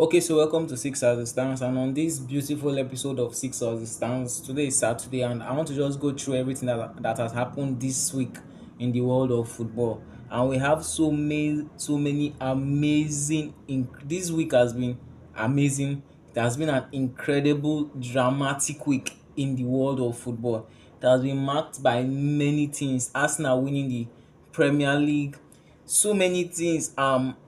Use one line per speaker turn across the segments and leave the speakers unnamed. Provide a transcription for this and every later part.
Okay, so welcome to Six Hours Stance, and on this beautiful episode of Six Hours Stance, today is Saturday, and I want to just go through everything that has happened this week in the world of football. And we have so many amazing. This week has been amazing. It has been an incredible, dramatic week in the world of football. It has been marked by many things. Arsenal winning the Premier League, so many things.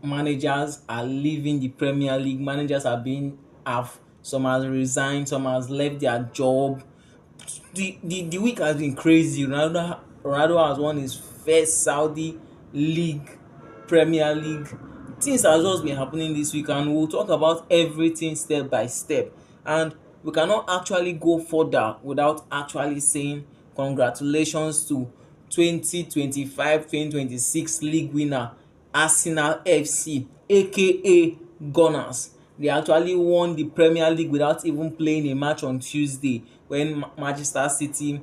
Managers are leaving the Premier League. Managers are being have some has resigned, some has left their job. The week has been crazy. Ronaldo has won his first Saudi league, Premier League. Things has just been happening this week, and we'll talk about everything step by step. And we cannot actually go further without actually saying congratulations to 2025-2026 league winner Arsenal FC, aka Gunners. They actually won the Premier League without even playing a match on Tuesday when Manchester City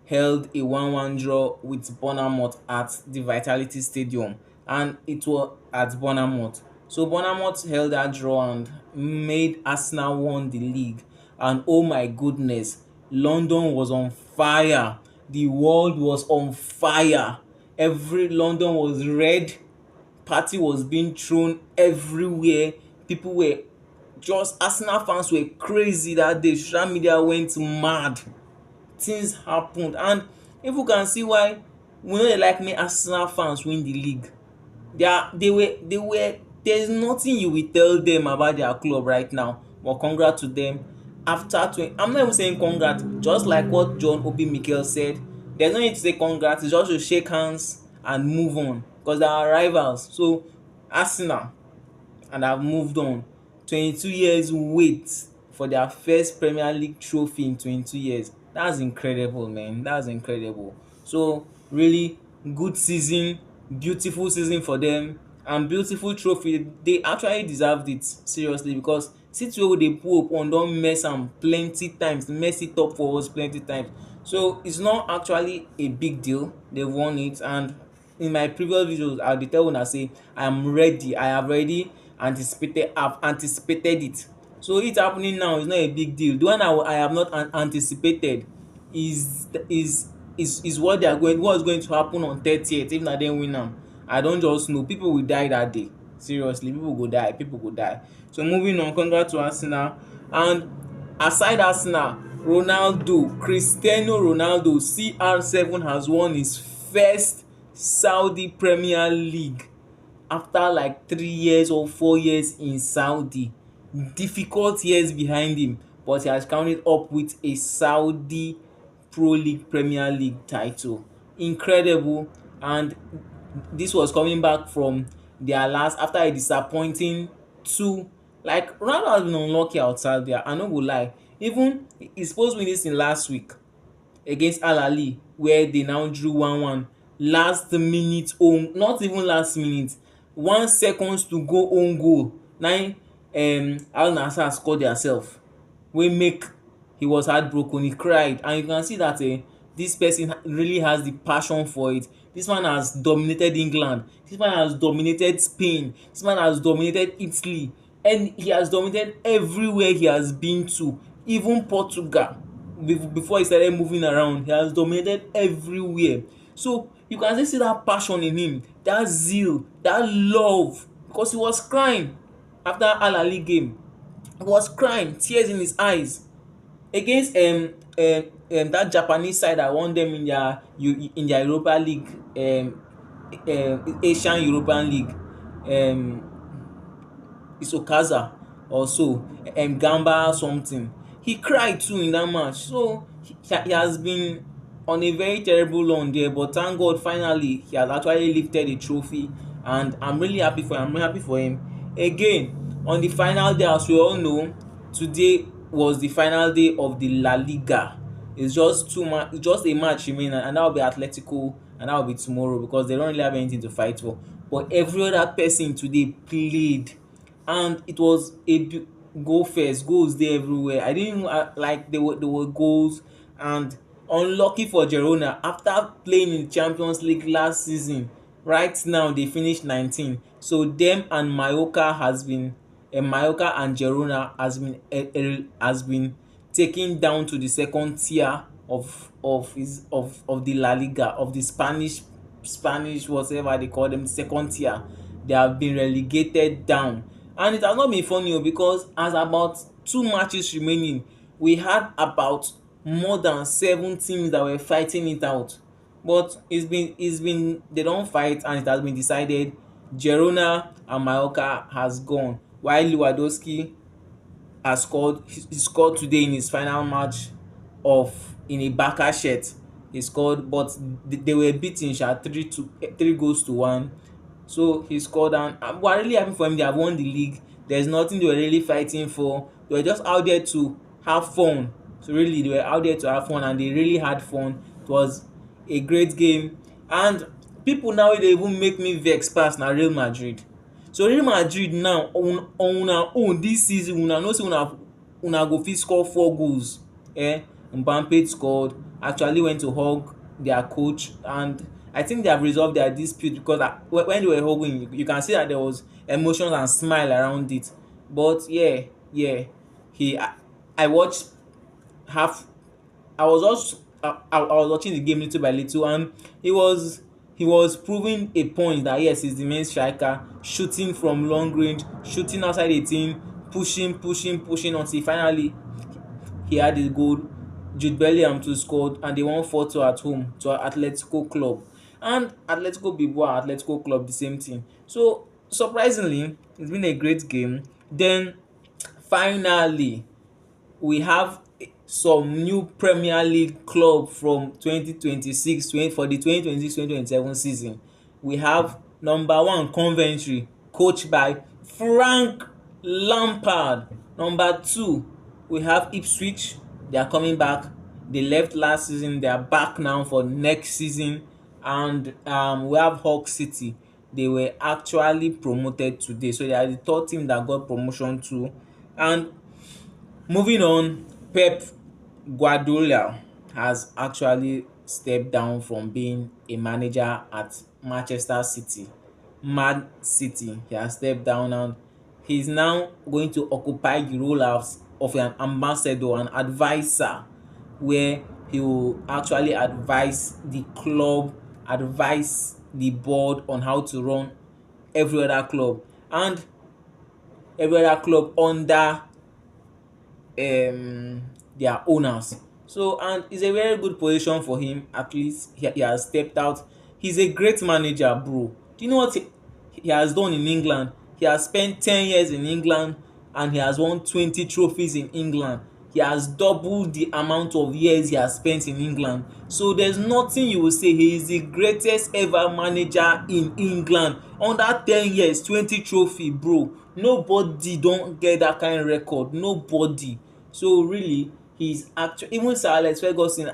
held a 1-1 draw with Bournemouth at the Vitality Stadium, and it was at Bournemouth. So Bournemouth held that draw and made Arsenal won the league. And oh my goodness, London was on fire. The world was on fire. Every London was red. Party was being thrown everywhere. People were just Arsenal fans were crazy that day. Social media went mad. Things happened, and people can see why we no dey like make Arsenal fans win the league. They were there's nothing you will tell them about their club right now but congrats to them. After 20, I'm not even saying congrats, just like what John Obi Mikel said, there's no need to say congrats. It's just to shake hands and move on because they are rivals. So Arsenal, and have moved on. 22 years wait for their first Premier League trophy in 22 years. That's incredible, man. That's incredible. So really good season, beautiful season for them, and beautiful trophy. They actually deserved it, seriously, because City wey dey pull up on don mess am plenty times, mess it up for us plenty times. So it's not actually a big deal. They won it, and in my previous videos I dey tell una say I am ready. I have already have anticipated it. So it happening now is not a big deal. The one I have not anticipated is what's going to happen on 30th if na dem win am. I don just know people will die that day. Seriously, people go die. So moving on, congrats to Arsenal. And aside Arsenal, Cristiano Ronaldo, CR7 has won his first Saudi Premier League after like 3 years or 4 years in Saudi. Difficult years behind him, but he has counted up with a Saudi Pro League Premier League title. Incredible. And this was coming back from their last after a disappointing two. Like Ronaldo has been unlucky outside there. I no go lie. Even he supposed to win this in last week against Al Ahly, where they now drew 1-1. Last minute own, not even last minute, 1 seconds to go own goal. Na Al Nassr score theirself, wey make he was heartbroken. He cried, and you can see that this person really has the passion for it. This man has dominated England. This man has dominated Spain. This man has dominated Italy, and he has dominated everywhere he has been to, even Portugal. Before he started moving around, he has dominated everywhere. So you can still see that passion in him, that zeal, that love, because he was crying after Al Ahly game. He was crying, tears in his eyes against that Japanese side that won them in their Europa League, Asian European League. It's Okaza or so, Gamba something. He cried too in that match. So he has been on a very terrible run there, but thank God finally he has actually lifted a trophy, and I'm really happy for him. I'm really happy for him. Again, on the final day, as we all know, today was the final day of the La Liga. It's just just a match remaining, and that will be Atletico, and that will be tomorrow because they don't really have anything to fight for. But every other person today played, and it was a goal first, goals there everywhere. I didn't even like there were goals. And unlucky for Girona, after playing in Champions League last season, right now they finished 19. So them and Mallorca has been Mallorca and Girona has been taken down to the second tier of the La Liga, of the Spanish whatever they call them, second tier. They have been relegated down, and it has not been funny because as about 2 matches remaining, we had about more than 7 teams that were fighting it out. But it's been they don fight and it has been decided Girona and Mallorca has gone, while Lewandowski has scored. He scored today in his final match of in a Barca shirt. He scored, but they were beaten 3 goals to 1. So he scored, and we're really happy for him. They have won the league. There's nothing they were really fighting for. They were just out there to have fun. So really, they were out there to have fun, and they really had fun. It was a great game, and people now dey even make me vex pass na Real Madrid. So Real Madrid now on una own dis season, una know say una go fit score 4 goals. Mbappe scored, actually went to hug their coach, and I think they have resolved their dispute because when they were hugging, you can see that there was emotions and smile around it. But yeah, he I watched half. I was just I was watching the game little by little, and he was proving a point that yes, he's the main striker, shooting from long range, shooting outside the team, pushing until finally he had a goal. Jude Bellingham too scored, and they won 4-2 at home to Atletico Club. And Atletico Bilbao, Atletico Club, the same thing. So surprisingly, it's been a great game. Then finally, we have some new Premier League club from 2026 for the 2026-2027 season. We have number one Coventry, coached by Frank Lampard. Number two, we have Ipswich. They are coming back. They left last season. They are back now for next season. And we have Hull City. They were actually promoted today, so they are the third team that got promotion too. And moving on, Pep Guardiola has actually stepped down from being a manager at Manchester City. Man City, he has stepped down, and he's now going to occupy the role of an ambassador, an advisor, where he will actually advise the club, advise the board on how to run every other club, and every other club under their owners. So, and it's a very good position for him. At least he has stepped out. He's a great manager, bro. Do you know what he has done in England? He has spent 10 years in England, and he has won 20 trophies in England. He has doubled the amount of years he has spent in England. So there's nothing you will say. He is the greatest ever manager in England. Under 10 years, 20 trophy, bro. Nobody don't get that kind of record. Nobody. So really, he's actually, even Sir Alex Ferguson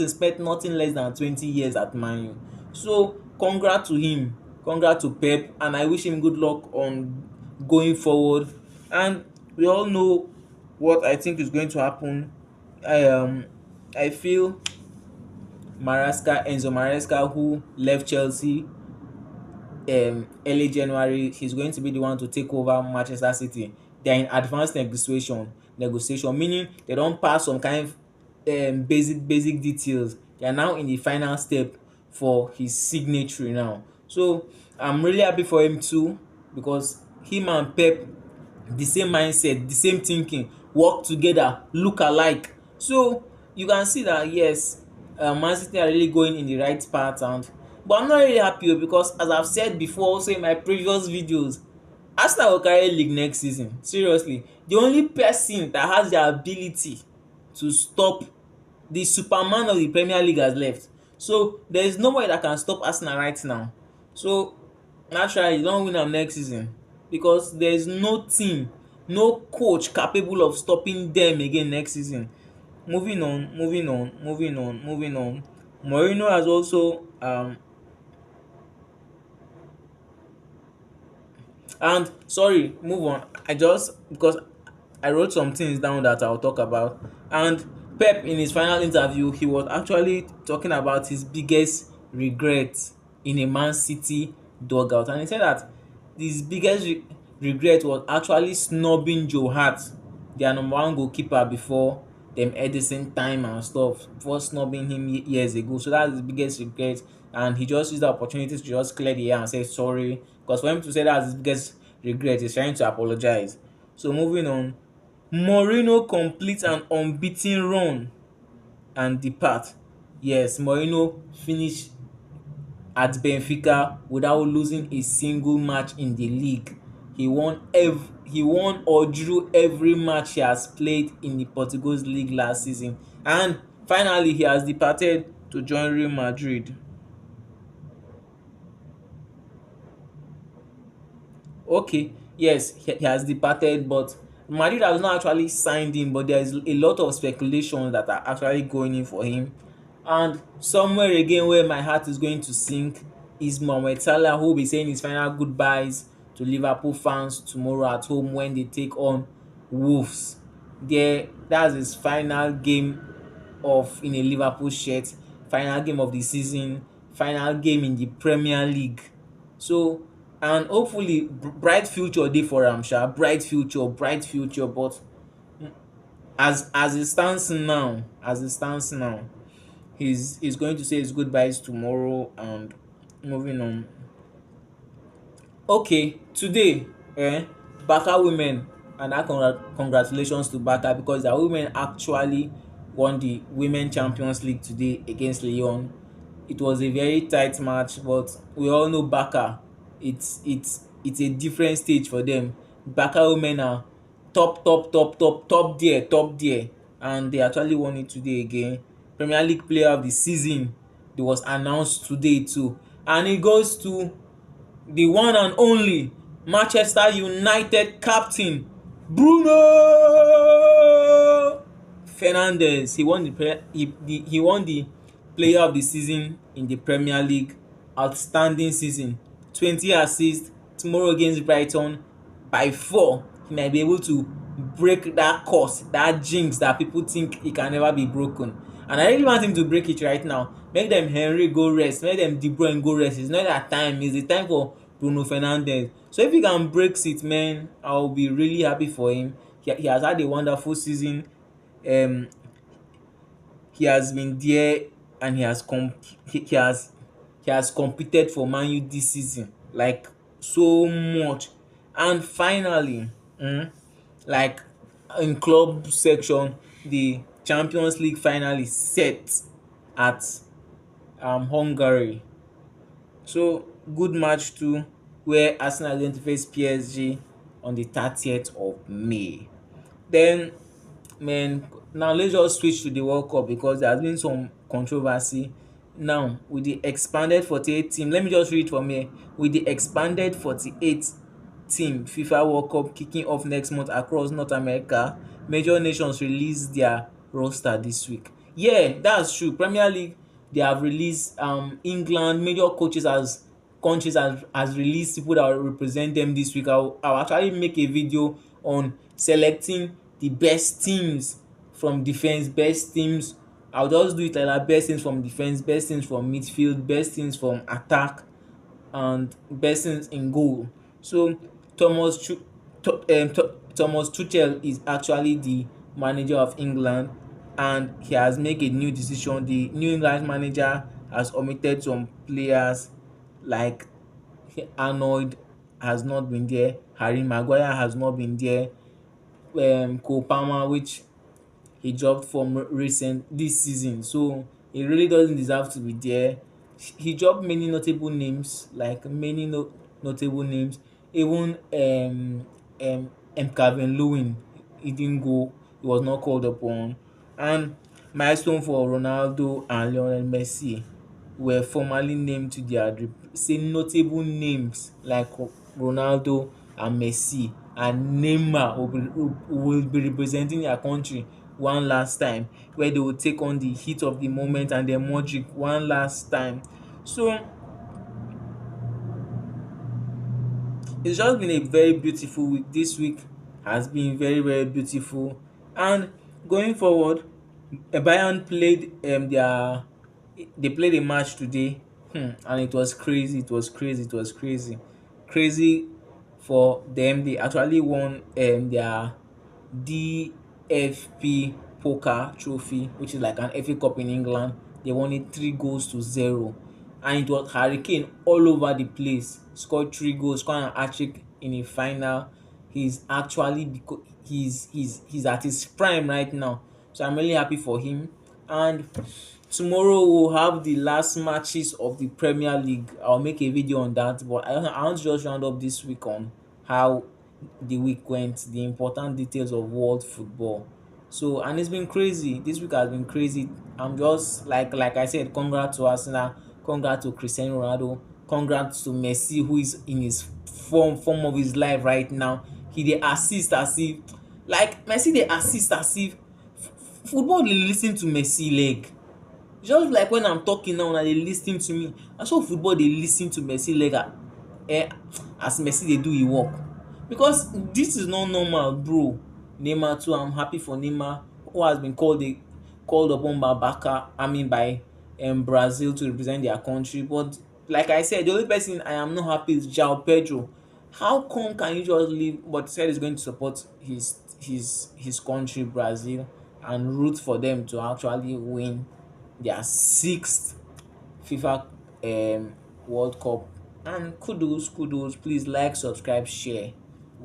spent nothing less than 20 years at Man U. So congrats to him, congrats to Pep, and I wish him good luck on going forward. And we all know what I think is going to happen. I feel Enzo Maresca, who left Chelsea early January, he's going to be the one to take over Manchester City. They're in advanced negotiation, meaning they don't pass some kind of basic details. They are now in the final step for his signature now. So I'm really happy for him too, because him and Pep, the same mindset, the same thinking, work together, look alike. So you can see that yes, Man City are really going in the right path, and but I'm not really happy because as I've said before also in my previous videos, Arsenal will carry league next season. Seriously, the only person that has the ability to stop the Superman of the Premier League has left. So there is nobody that can stop Arsenal right now. So naturally, you don't win am next season because there is no team, no coach capable of stopping them again next season. Moving on. Mourinho has also and sorry, move on. I just because I wrote some things down that I'll talk about. And Pep, in his final interview, he was actually talking about his biggest regret in a Man City dugout, and he said that his biggest regret was actually snubbing Joe Hart, their number one goalkeeper before dem Edison time and stuff, before snubbing him years ago. So that's his biggest regret, and he just used the opportunity to just clear the air and say sorry, because for him to say that's his biggest regret, he's trying to apologize. So moving on, Mourinho completes an unbeaten run and depart. Yes, Mourinho finished at Benfica without losing a single match in the league. He won or drew every match he has played in the Portuguese league last season, and finally he has departed to join Real Madrid. Okay, yes, he has departed, but Madrid has not actually signed him, but there is a lot of speculation that are actually going in for him. And somewhere again where my heart is going to sink is Mohamed Salah, who will be saying his final goodbyes to Liverpool fans tomorrow at home when they take on Wolves. That's his final game of in a Liverpool shirt, final game of the season, final game in the Premier League. So, and hopefully bright future dey for am sha, bright future, but as it stands now, he's going to say his goodbyes tomorrow and moving on. Okay, today, Barca women, and congratulations to Barca because their women actually won the Women Champions League today against Lyon. It was a very tight match, but we all know Barca. It's a different stage for them. Barca women are top there, and they actually won it today again. Premier League Player of the Season, it was announced today too, and it goes to the one and only Manchester United captain Bruno Fernandes. He won the player of the season in the Premier League. Outstanding season. 20 assists tomorrow against Brighton. By 4, he might be able to break that curse, that jinx that people think it can never be broken. And I really want him to break it right now. Make them Henry go rest, make them De Bruyne go rest. It's not that time, it's the time for Bruno Fernandes. So if he can break it, man, I'll be really happy for him. He has had a wonderful season. Um, he has been there and he has competed for Man U this season like so much. And finally, like in club section, the Champions League final is set at Hungary. So good match too, where Arsenal are going to face PSG on the 30th of May. Then, man, now let's just switch to the World Cup because there has been some controversy. Now, with the expanded 48 team, let me just read from here. With the expanded 48 team FIFA World Cup kicking off next month across North America, major nations release their roster this week. Yeah, that's true. Premier League, they have released England, major coaches as countries has released people that will represent them this week. I'll actually make a video on selecting the best teams from defense, best teams. I'll just do it like that: best teams from defense, best teams from midfield, best teams from attack, and best teams in goal. So Thomas Tuchel is actually the manager of England, and he has made a new decision. The New England manager has omitted some players like Arnold has not been there, Harry Maguire has not been there, Cole Palmer, which he dropped from recent this season, so he really doesn't deserve to be there. He dropped many notable names, like many notable names. Even Calvin Lewin, he didn't go. He was not called upon. And milestone for Ronaldo and Lionel Messi were formally named to their say notable names like Ronaldo and Messi and Neymar will be representing their country one last time, where they will take on the heat of the moment and then Modric one last time. So it's just been a very beautiful week. This week has been very, very beautiful. And going forward, Bayern played they played a match today, and it was crazy. Crazy for them. They actually won their DFP Poker Trophy, which is like an FA Cup in England. They won it 3 goals to 0, and it was Hurricane all over the place. Scored 3 goals, scored an hat-trick in a final. He's actually he's at his prime right now, so I'm really happy for him. And tomorrow we'll have the last matches of the Premier League. I'll make a video on that, but I want to just round up this week on how the week went, the important details of world football. So, and it's been crazy. This week has been crazy. I'm just like I said, congrats to Arsenal, congrats to Cristiano Ronaldo, congrats to Messi, who is in his form of his life right now. He dey assist as if, like Messi dey assist as if football dey lis ten to Messi leg. Just like when I'm talking now, una dey lis ten to me. Na so football dey lis ten to Messi leg as Messi dey do im work. Because this is not normal, bro. Neymar too, I'm happy for Neymar, who has been called upon by by Brazil to represent their country. But like I said, the only person I am not happy is João Pedro. How come can you just leave, but said he's going to support his country, Brazil, and root for them to actually win their sixth FIFA World Cup. And kudos, please like, subscribe, share.